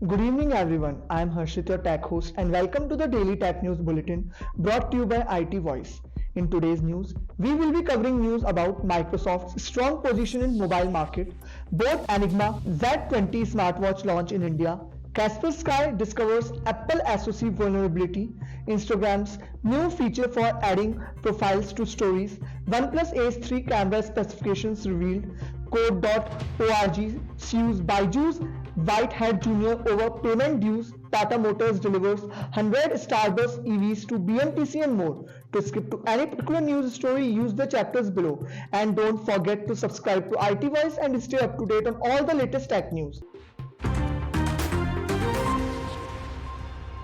Good evening everyone, I am Harshit, your tech host, and welcome to the Daily Tech News Bulletin brought to you by IT Voice. In today's news, we will be covering news about Microsoft's strong position in mobile market, both Enigma Z20 smartwatch launch in India, Kaspersky discovers Apple SoC vulnerability, Instagram's new feature for adding profiles to stories, OnePlus Ace 3 camera specifications revealed, Code.org sues Byju's Whitehead Jr. over payment dues, Tata Motors delivers 100 Starbus EVs to BMTC and more. To skip to any particular news story, use the chapters below. And don't forget to subscribe to IT Voice and stay up to date on all the latest tech news.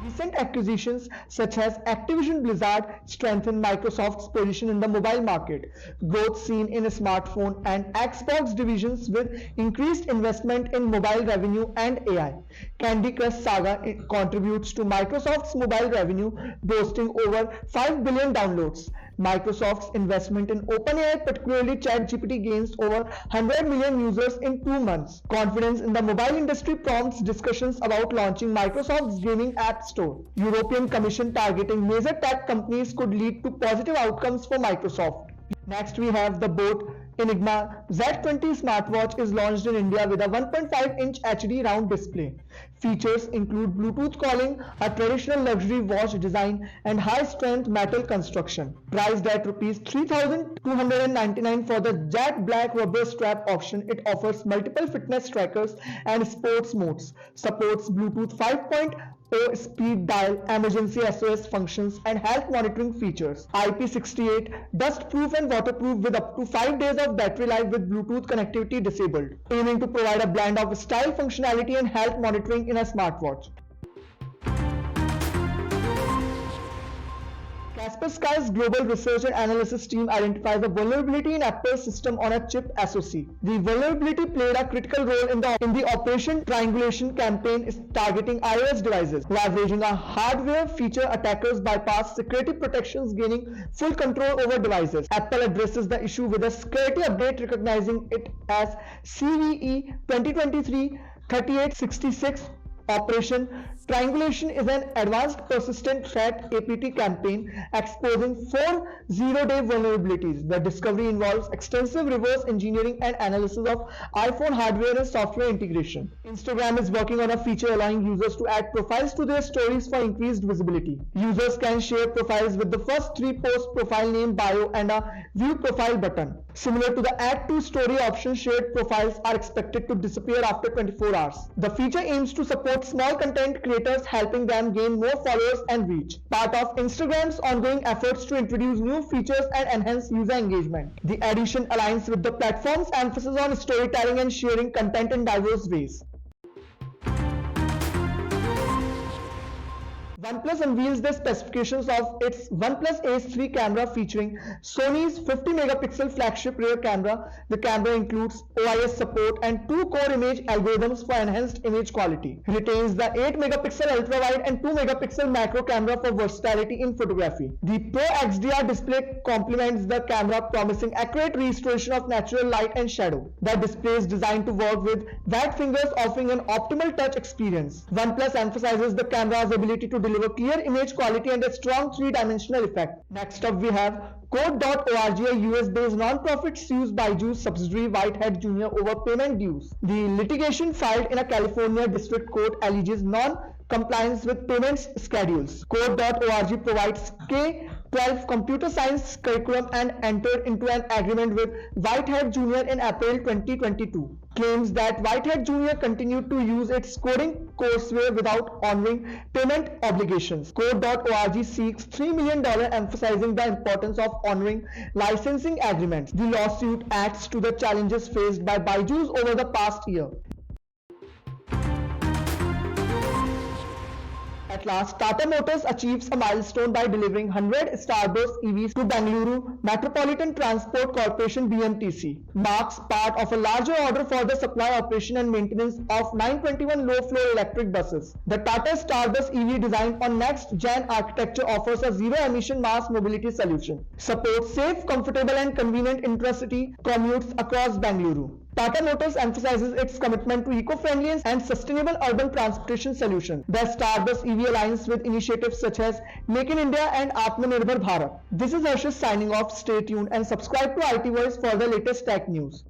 Recent acquisitions such as Activision Blizzard strengthen Microsoft's position in the mobile market. Growth seen in smartphone and Xbox divisions with increased investment in mobile revenue and AI. Candy Crush Saga contributes to Microsoft's mobile revenue, boasting over 5 billion downloads. Microsoft's investment in OpenAI, particularly ChatGPT, gains over 100 million users in 2 months. Confidence in the mobile industry prompts discussions about launching Microsoft's gaming app store. European Commission targeting major tech companies could lead to positive outcomes for Microsoft. Next we have the boAt Enigma Z20 smartwatch is launched in India with a 1.5-inch HD round display. Features include Bluetooth calling, a traditional luxury watch design, and high-strength metal construction. Priced at Rs 3,299 for the jet black rubber strap option, it offers multiple fitness trackers and sports modes. Supports Bluetooth 5.0 speed dial, emergency SOS functions, and health monitoring features. IP68, dust-proof and waterproof with up to 5 days of battery life with Bluetooth connectivity disabled, aiming to provide a blend of style, functionality, and health monitoring in a smartwatch. Kaspersky's global research and analysis team identifies a vulnerability in Apple's system on a chip SoC. The vulnerability played a critical role in the Operation Triangulation campaign targeting iOS devices. Leveraging a hardware feature, attackers bypass security protections, gaining full control over devices. Apple addresses the issue with a security update, recognizing it as CVE 2023-3866. Operation Triangulation is an advanced persistent threat APT campaign exposing 4 zero-day vulnerabilities. The discovery involves extensive reverse engineering and analysis of iPhone hardware and software integration. Instagram is working on a feature allowing users to add profiles to their stories for increased visibility. Users can share profiles with the first 3 posts, profile name, bio, and a view profile button. Similar to the add to story option, shared profiles are expected to disappear after 24 hours. The feature aims to support small content creators, helping them gain more followers and reach. Part of Instagram's ongoing efforts to introduce new features and enhance user engagement. The addition aligns with the platform's emphasis on storytelling and sharing content in diverse ways. OnePlus unveils the specifications of its OnePlus Ace 3 camera featuring Sony's 50-megapixel flagship rear camera. The camera includes OIS support and 2 core image algorithms for enhanced image quality. Retains the 8-megapixel ultra-wide and 2-megapixel macro camera for versatility in photography. The Pro XDR display complements the camera, promising accurate restoration of natural light and shadow. The display is designed to work with wet fingers, offering an optimal touch experience. OnePlus emphasizes the camera's ability to deliver clear image quality and a strong 3-dimensional effect. Next up we have Code.org, a US-based non-profit sues Byju's subsidiary Whitehead Jr. over payment dues. The litigation filed in a California district court alleges non-compliance with payments schedules. Code.org provides K-12 computer science curriculum and entered into an agreement with Whitehead Jr. in April 2022. Claims that Whitehead Jr. continued to use its coding courseware without honoring payment obligations. Code.org seeks $3 million, emphasizing the importance of honoring licensing agreements. The lawsuit adds to the challenges faced by Byju's over the past year. At last, Tata Motors achieves a milestone by delivering 100 Starbus EVs to Bengaluru Metropolitan Transport Corporation (BMTC). Marks part of a larger order for the supply, operation and maintenance of 921 low-floor electric buses. The Tata Starbus EV, designed on next-gen architecture, offers a zero-emission mass mobility solution. Supports safe, comfortable and convenient intra-city commutes across Bengaluru. Tata Motors emphasizes its commitment to eco-friendly and sustainable urban transportation solutions. The Starbus EV aligns with initiatives such as Make in India and Atmanirbhar Bharat. This is Harshit signing off. Stay tuned and subscribe to IT Voice for the latest tech news.